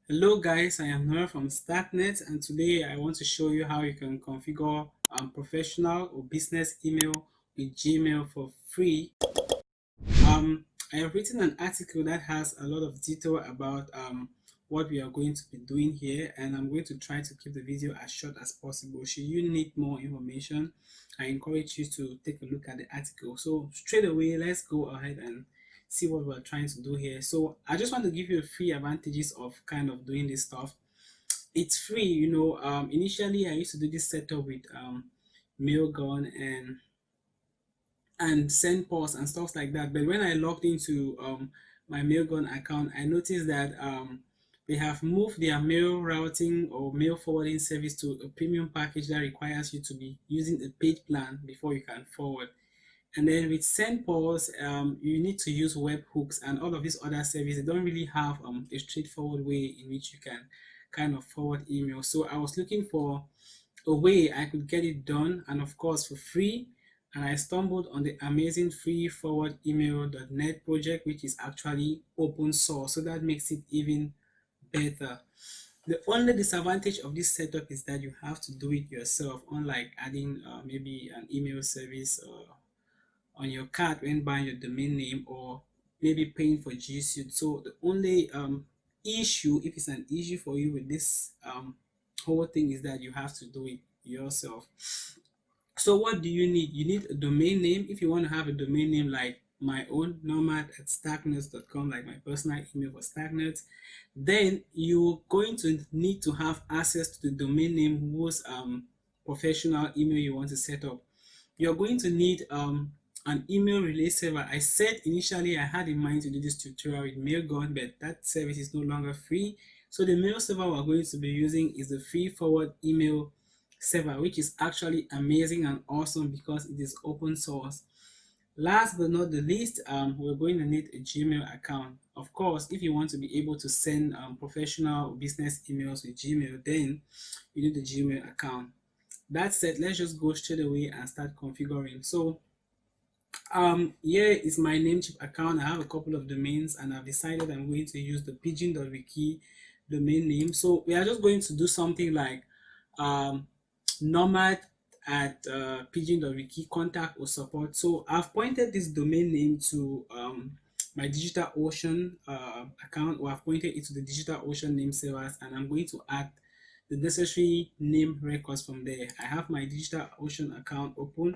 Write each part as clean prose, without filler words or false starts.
Hello guys, I am Noah from StartNet, and today I want to show you how you can configure professional or business email with Gmail for free. I have written an article that has a lot of detail about what we are going to be doing here, and I'm going to try to keep the video as short as possible. Should you need more information, I encourage you to take a look at the article. So straight away, let's go ahead and see what we're trying to do here. So I just want to give you a free advantages of kind of doing this stuff. It's free, initially I used to do this setup with Mailgun and send posts and stuff like that. But when I logged into my Mailgun account, I noticed that they have moved their mail routing or mail forwarding service to a premium package that requires you to be using a paid plan before you can forward. And then with SendPulse, you need to use webhooks and all of these other services. They don't really have a straightforward way in which you can kind of forward email. So I was looking for a way I could get it done, and of course for free. And I stumbled on the amazing free forward email.net project, which is actually open source. So that makes it even better. The only disadvantage of this setup is that you have to do it yourself, unlike adding maybe an email service on your card when buying your domain name, or maybe paying for G Suite. So the only issue, if it's an issue for you with this whole thing, is that you have to do it yourself. So what do you need? You need a domain name. If you want to have a domain name like my own, nomad@starknet.com, like my personal email for Starknet, then you're going to need to have access to the domain name whose professional email you want to set up. You're going to need an email relay server. I said initially I had in mind to do this tutorial with Mailgun, but that service is no longer free. So the mail server we're going to be using is the free forward email server, which is actually amazing and awesome because it is open source. Last but not the least, we're going to need a Gmail account. Of course, if you want to be able to send professional business emails with Gmail, then you need a Gmail account. That said, let's just go straight away and start configuring. So here is my Namecheap account. I have a couple of domains, and I've decided I'm going to use the pigeon.wiki domain name. So we are just going to do something like nomad at pigeon.wiki contact or support. So I've pointed this domain name to my DigitalOcean account, or I've pointed it to the DigitalOcean name servers, and I'm going to add the necessary name records from there. I have my DigitalOcean account open,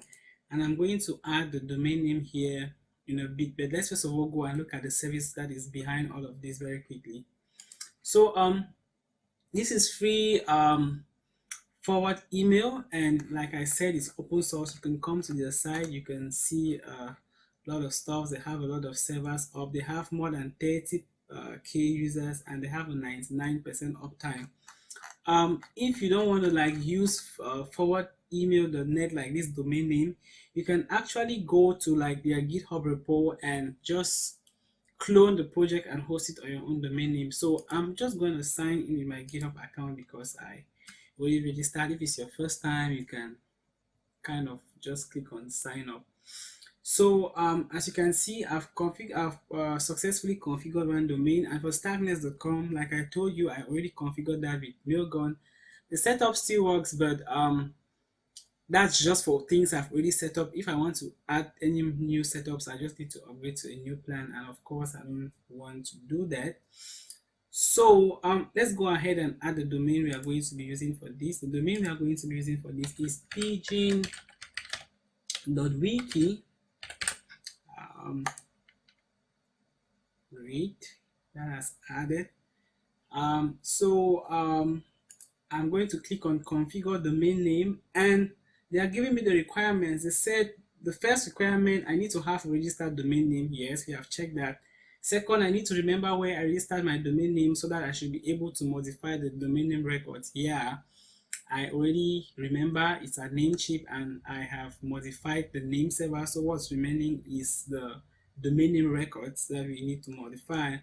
and I'm going to add the domain name here in a bit. But let's first of all go and look at the service that is behind all of this very quickly. So this is free forward email, and like I said, it's open source. You can come to their site, you can see a lot of stuff. They have a lot of servers up. They have more than 30k users, and they have a 99% uptime. If you don't want to like use forward email.net like this domain name, you can actually go to like their GitHub repo and just clone the project and host it on your own domain name. So I'm just going to sign in with my GitHub account because I already registered. If it's your first time, you can kind of just click on sign up. So as you can see, I've successfully configured one domain, and for starknet.com, like I told you, I already configured that with Mailgun. The setup still works, but that's just for things I've already set up. If I want to add any new setups, I just need to upgrade to a new plan, and of course I don't want to do that. So let's go ahead and add the domain we are going to be using for this. The domain we are going to be using for this is pigeon.wiki. Great, that has added. I'm going to click on configure domain name, and they are giving me the requirements. They said the first requirement, I need to have a registered domain name. Yes, we have checked that. Second, I need to remember where I registered my domain name so that I should be able to modify the domain name records. Yeah, I already remember. It's a Namecheap, and I have modified the name server. So what's remaining is the domain name records that we need to modify.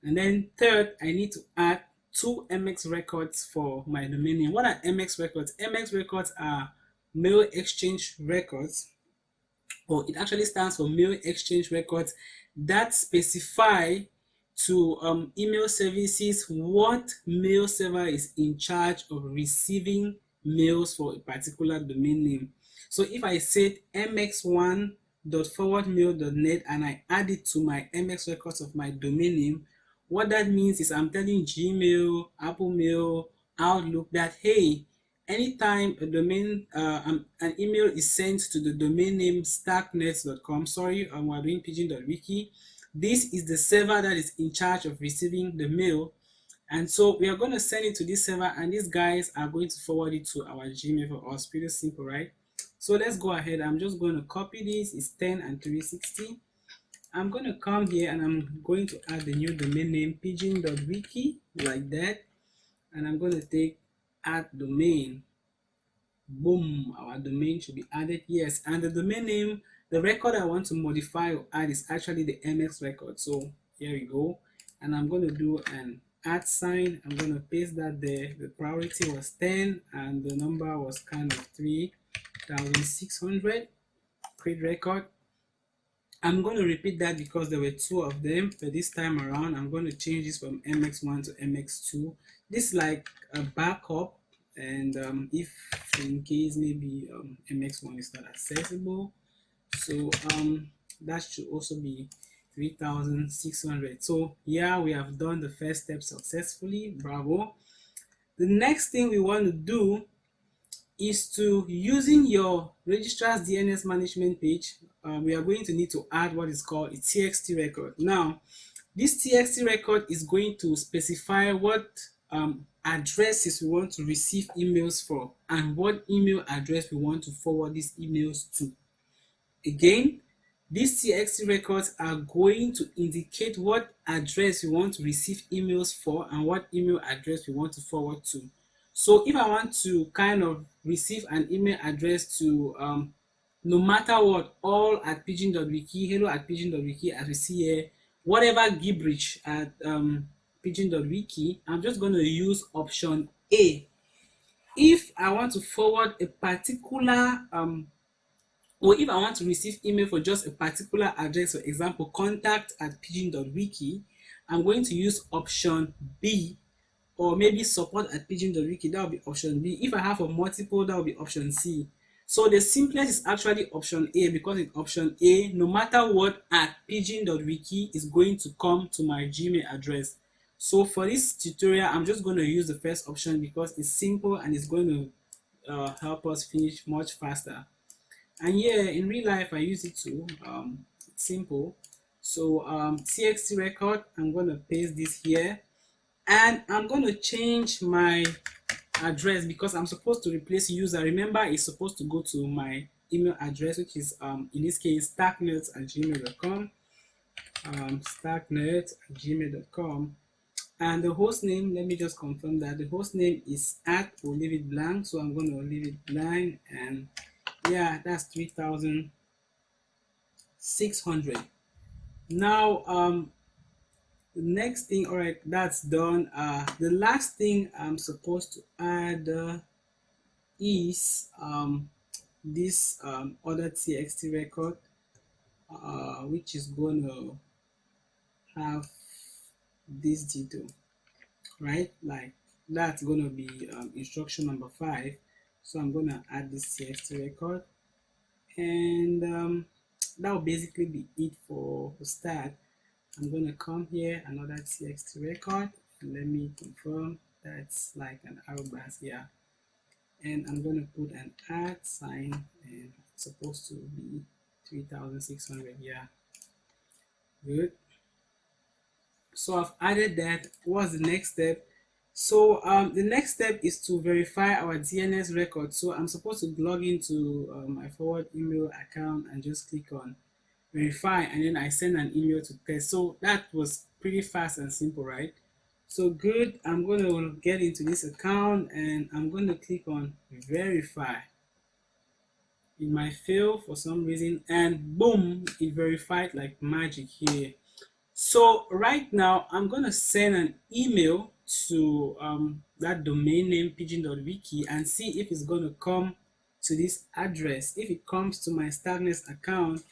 And then third, I need to add 2 MX records for my domain name. What are MX records? MX records are mail exchange records. or it actually stands for Mail Exchange Records, that specify to email services what mail server is in charge of receiving mails for a particular domain name. So if I said mx1.forwardmail.net and I add it to my MX records of my domain name, what that means is I'm telling Gmail, Apple Mail, Outlook that, hey, anytime a domain an email is sent to the domain name starknet.com, sorry, we're doing pigeon.wiki, this is the server that is in charge of receiving the mail, and so we are going to send it to this server, and these guys are going to forward it to our Gmail for us. Pretty simple, right? So let's go ahead. I'm just going to copy this. It's 10 and 360. I'm going to come here and I'm going to add the new domain name pigeon.wiki like that, and I'm going to take add domain. Boom, our domain should be added. Yes, and the domain name, the record I want to modify or add is actually the MX record. So here we go, and I'm going to do an add sign. I'm going to paste that there. The priority was 10 and the number was kind of 3600. Create record. I'm going to repeat that because there were two of them, but this time around I'm going to change this from MX1 to MX2. This is like a backup, and if in case maybe MX1 is not accessible, so that should also be 3600. So yeah, we have done the first step successfully. Bravo. The next thing we want to do is to, using your registrar's DNS management page, we are going to need to add what is called a TXT record. Now, this TXT record is going to specify what addresses we want to receive emails for and what email address we want to forward these emails to. Again, these TXT records are going to indicate what address we want to receive emails for and what email address we want to forward to. So if I want to kind of receive an email address to no matter what, all at pigeon.wiki, hello at pigeon.wiki, as we see here, whatever gibberish at pigeon.wiki, I'm just going to use option A. If I want to forward a particular or if I want to receive email for just a particular address, for example, contact at pigeon.wiki, I'm going to use option B, or maybe support at pigeon.wiki, that will be option B. If I have a multiple, that will be option C. So the simplest is actually option A, because in option A, no matter what, at pigeon.wiki is going to come to my Gmail address. So for this tutorial, I'm just going to use the first option because it's simple and it's going to help us finish much faster. And yeah, in real life I use it too. It's simple. So txt record, I'm going to paste this here, and I'm going to change my address because I'm supposed to replace user. Remember, it's supposed to go to my email address, which is in this case starknet@gmail.com. Starknet@gmail.com. And the host name, let me just confirm that the host name is at, we'll leave it blank, so I'm going to leave it blank, and yeah, that's 3600. Now the next thing, all right, that's done. The last thing I'm supposed to add is this other txt record, which is going to have this detail, right? Like that's going to be instruction number 5. So I'm going to add this txt record, and that will basically be it for start. I'm going to come here, another txt record, and let me confirm that's like an arrow bar here, and I'm going to put an add sign, and it's supposed to be 3600. Yeah, good. So I've added that. What's the next step? So the next step is to verify our DNS record. So I'm supposed to log into my forward email account and just click on verify, and then I send an email to test. So that was pretty fast and simple, right? So good. I'm going to get into this account and I'm going to click on verify. It might fail for some reason, and boom, it verified like magic here. So right now I'm going to send an email to that domain name pigeon.wiki and see if it's going to come to this address. If it comes to my Stackness account,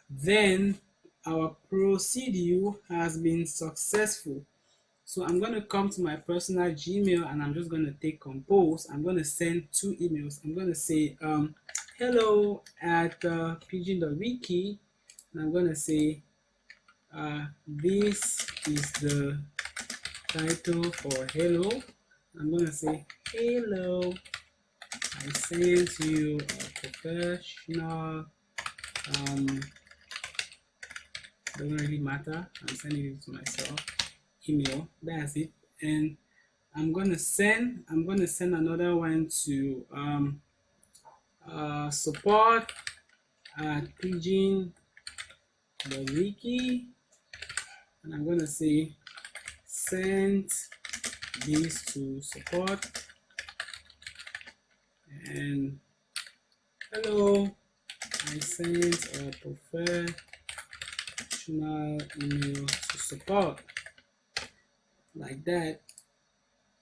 then our procedure has been successful. So I'm going to come to my personal Gmail and I'm just going to take compose. I'm going to send two emails. I'm going to say hello at pigeon.wiki, and I'm going to say this is the title for hello. I'm going to say hello. I sent you a professional, doesn't really matter. I'm sending it to myself. Email. That's it. And I'm gonna send another one to support at pigeon.wiki, and I'm gonna say send this to support, and hello, I sent a professional email to support, like that.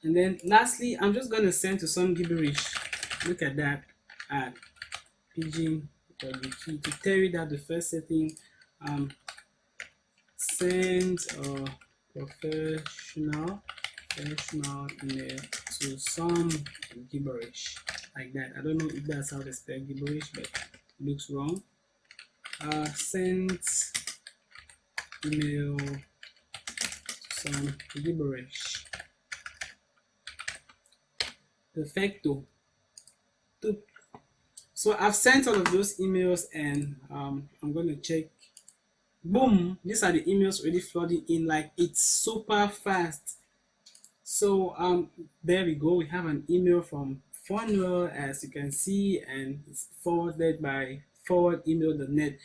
And then lastly, I'm just going to send to some gibberish. Look at that, at pigeon.wiki, to tell you that the first setting, send a professional email to some gibberish, like that. I don't know if that's how they spell gibberish, but it looks wrong. Send email to some gibberish. Perfecto. So I've sent all of those emails, and I'm going to check. Boom, these are the emails already flooding in, like it's super fast. So there we go. We have an email from Funnel, as you can see, and it's forwarded by forwardemail.net.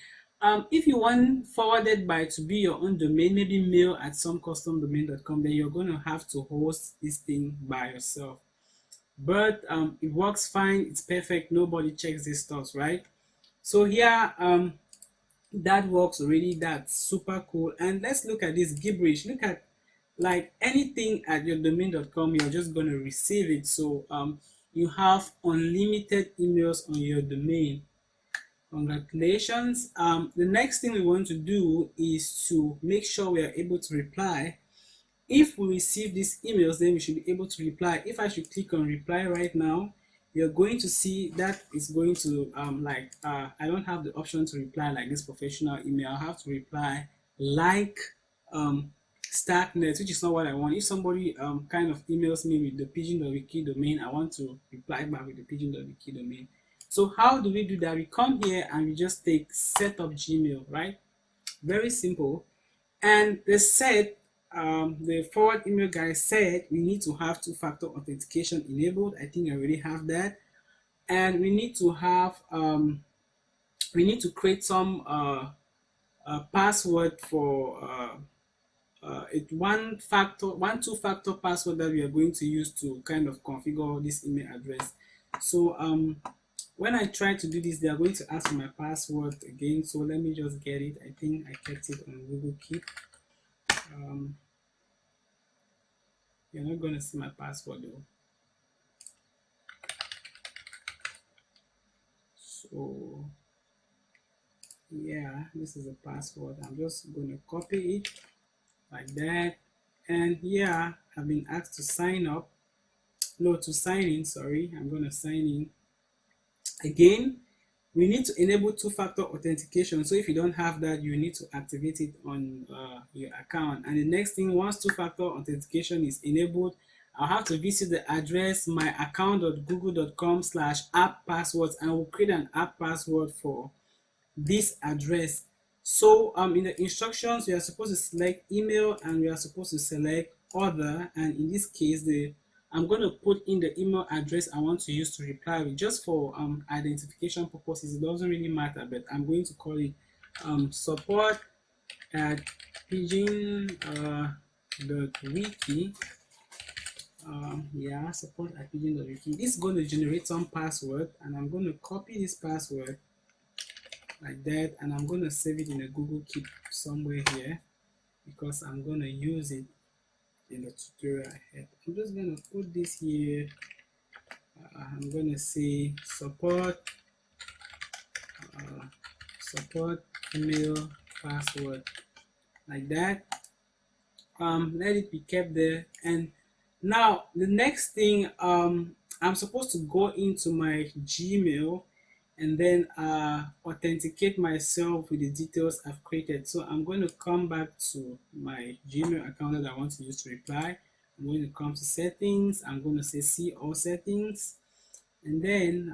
If you want forwarded by to be your own domain, maybe mail at somecustomdomain.com, then you're going to have to host this thing by yourself. But it works fine. It's perfect. Nobody checks these stuff, right? So here, that works already. That's super cool. And let's look at this gibberish. Look at, like, anything at your domain.com, you're just going to receive it. So you have unlimited emails on your domain. Congratulations. The next thing we want to do is to make sure we are able to reply. If we receive these emails, then we should be able to reply. If I should click on reply right now, you're going to see that it's going to I don't have the option to reply like this professional email. I have to reply like Stacknet, which is not what I want. If somebody kind of emails me with the pigeon.wiki domain, I want to reply back with the pigeon.wiki domain. So how do we do that? We come here and we just take setup Gmail, right? Very simple. And they said, the forward email guy said we need to have two-factor authentication enabled. I think I already have that. And we need to have we need to create some password for one two-factor password that we are going to use to kind of configure this email address. So when I try to do this, they are going to ask for my password again. So let me just get it. I think I kept it on Google Keep. You're not going to see my password though. So yeah, this is a password. I'm just going to copy it like that. And yeah, I've been asked to sign up. No, to sign in, sorry. I'm going to sign in. Again, we need to enable two-factor authentication. So if you don't have that, you need to activate it on your account. And the next thing, once two-factor authentication is enabled, I'll have to visit the address myaccount.google.com/app passwords, and we'll create an app password for this address. So in the instructions, we are supposed to select email and we are supposed to select other, and in this case I'm going to put in the email address I want to use to reply with, just for identification purposes. It doesn't really matter, but I'm going to call it support at pigeon.wiki. Yeah, support at pigeon.wiki. This is going to generate some password, and I'm going to copy this password like that, and I'm going to save it in a Google Keep somewhere here because I'm going to use it in the tutorial ahead. I'm just going to put this here I'm going to say support email password, like that. Let it be kept there. And now the next thing, I'm supposed to go into my Gmail and then authenticate myself with the details I've created. So I'm going to come back to my Gmail account that I want to use to reply. I'm going to come to settings. I'm going to say see all settings, and then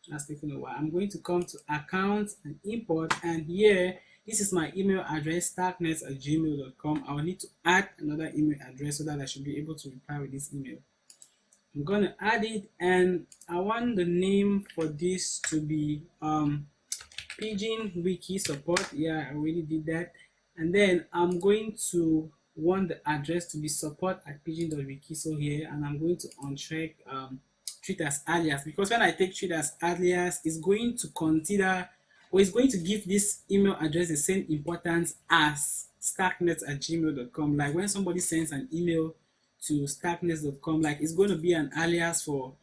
that's taking a while. I'm going to come to account and import, and here this is my email address, starknet@gmail.com. I'll need to add another email address so that I should be able to reply with this email. I'm gonna add it, and I want the name for this to be Pigeon Wiki support. Yeah, I already did that. And then I'm going to want the address to be support@pigeon.wiki. So here, and I'm going to uncheck treat as alias, because when I take treat as alias, it's going to consider, or it's going to give this email address the same importance as starknet@gmail.com. Like when somebody sends an email to starknet.com, like it's going to be an alias for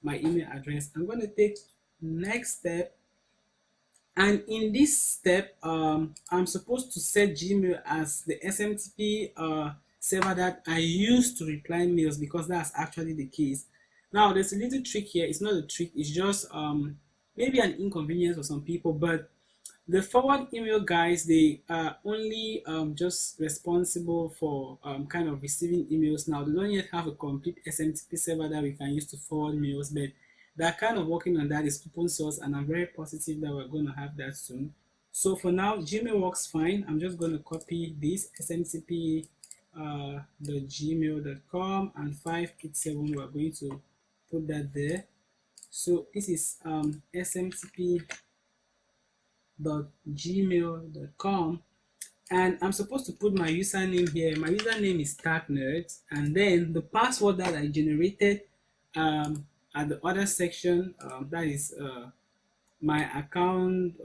my email address. I'm going to take next step, and in this step, I'm supposed to set Gmail as the SMTP server that I use to reply mails, because that's actually the case. Now, there's a little trick here. It's not a trick. It's just maybe an inconvenience for some people, but the forward email guys, they are only just responsible for kind of receiving emails now. They don't yet have a complete SMTP server that we can use to forward mails, but they're kind of working on that. It's open source, and I'm very positive that we're going to have that soon. So for now, Gmail works fine. I'm just going to copy this smtp .gmail.com and 587. We're going to put that there. So this is smtp.gmail.com, and I'm supposed to put my username here. My username is starknet, and then the password that I generated at the other section, that is my account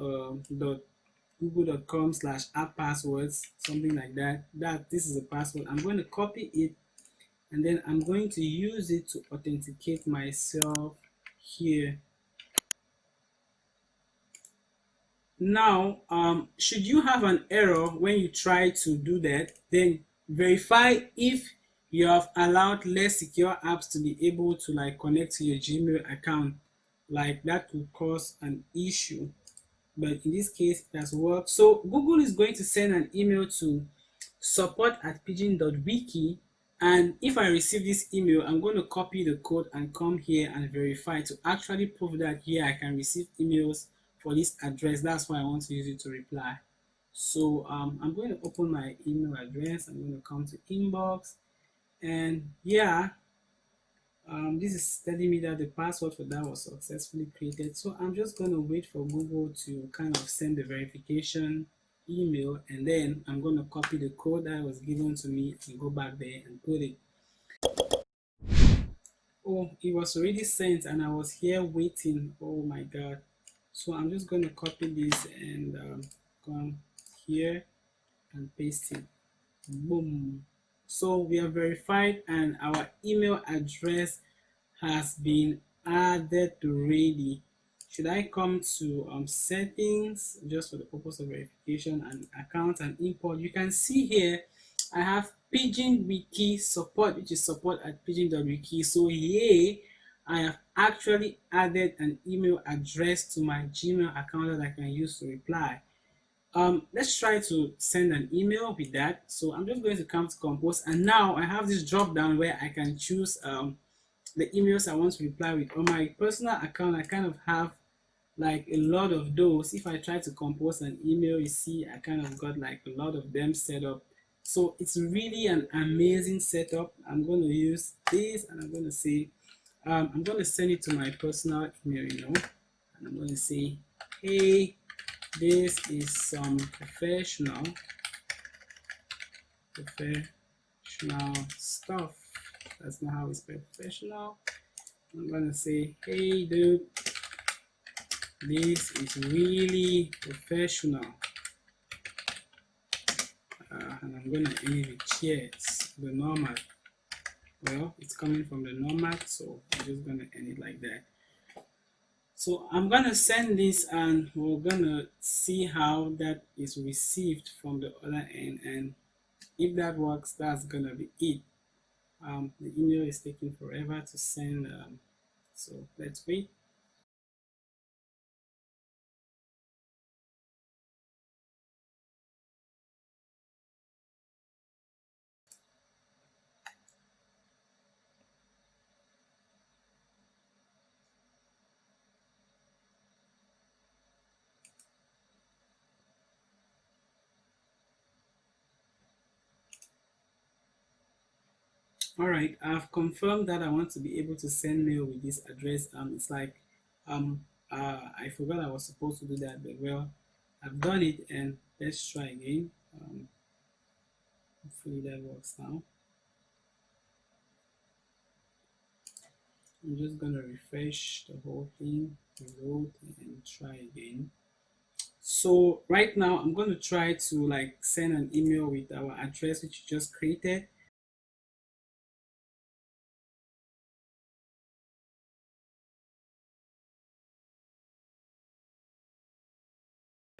google.com/app passwords, something like that. This is a password. I'm going to copy it, and then I'm going to use it to authenticate myself here. Now, should you have an error when you try to do that, then verify if you have allowed less secure apps to be able to like connect to your Gmail account. Like that could cause an issue, but in this case it has worked. So Google is going to send an email to support@pigeon.wiki, and if I receive this email, I'm going to copy the code and come here and verify to actually prove that here I can receive emails for this address. That's why I want to use it to reply. So I'm going to open my email address. I'm going to come to inbox, and yeah, this is telling me that the password for that was successfully created. So I'm just going to wait for Google to kind of send the verification email, and then I'm going to copy the code that was given to me and go back there and put it. Oh, it was already sent and I was here waiting. Oh my god. So I'm just going to copy this and come here and paste it. Boom. So we are verified and our email address has been added already. Should I come to settings just for the purpose of verification and account and import? You can see here I have Pigeon Wiki support, which is support@pigeon.wiki. So here I have actually added an email address to my Gmail account that I can use to reply. Let's try to send an email with that. So I'm just going to come to compose, and now I have this drop down where I can choose the emails I want to reply with. On my personal account, I kind of have like a lot of those. If I try to compose an email, you see I kind of got like a lot of them set up. So it's really an amazing setup. I'm going to use this, and I'm going to say I'm going to send it to my personal email, and I'm going to say, hey, this is some professional stuff. That's not how it's professional. I'm gonna say, hey dude, this is really professional, and I'm gonna end with cheers, the normal. well, it's coming from the nomad, so I'm just gonna end it like that. So I'm gonna send this and we're gonna see how that is received from the other end, and if that works, that's gonna be it. The email is taking forever to send, so let's wait. All right, I've confirmed that I want to be able to send mail with this address. It's like I forgot I was supposed to do that, but well, I've done it, and let's try again. Hopefully that works now. I'm just gonna refresh the whole thing, reload, and try again. So right now I'm going to try to like send an email with our address which you just created.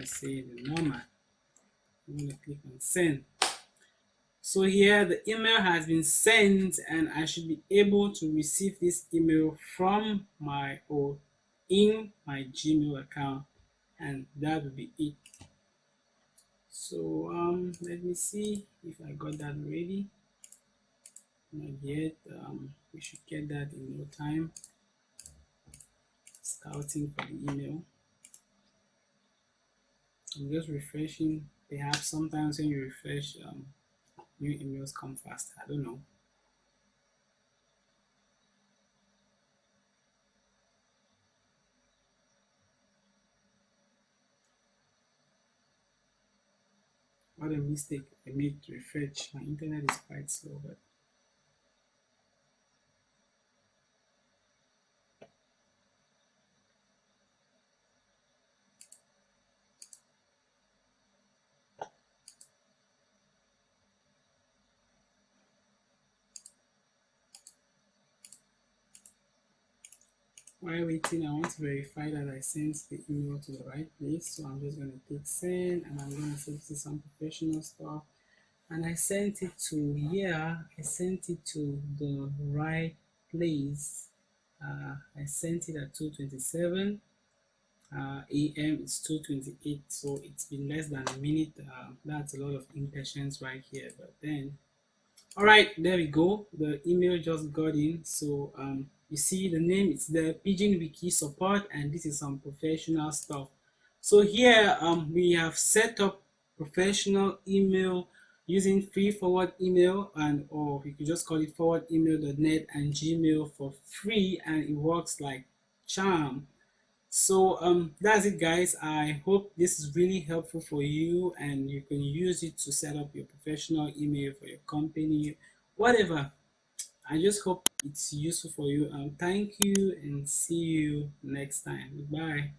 Let's say the normal. I'm going to click on send. So here the email has been sent, and I should be able to receive this email from my or in my Gmail account, and that will be it. So let me see if I got that ready. Not yet. We should get that in no time. Scouting for the email. I'm just refreshing. Perhaps sometimes when you refresh, new emails come fast. I don't know. What a mistake I made to refresh. My internet is quite slow, but while waiting, I want to verify that I sent the email to the right place. So I'm just going to click send, and I'm going to say this is some professional stuff. And I sent it to here. I sent it to the right place. I sent it at 2:27 a.m. It's 2:28, so it's been less than a minute. That's a lot of impatience right here. But then, all right, there we go. The email just got in. So you see the name. It's the Pigeon Wiki support, and this is some professional stuff. So here we have set up professional email using free forward email, and or you could just call it forward email.net and Gmail for free, and it works like charm. So that's it, guys. I hope this is really helpful for you, and you can use it to set up your professional email for your company, whatever. I just hope it's useful for you. Thank you, and see you next time. Goodbye.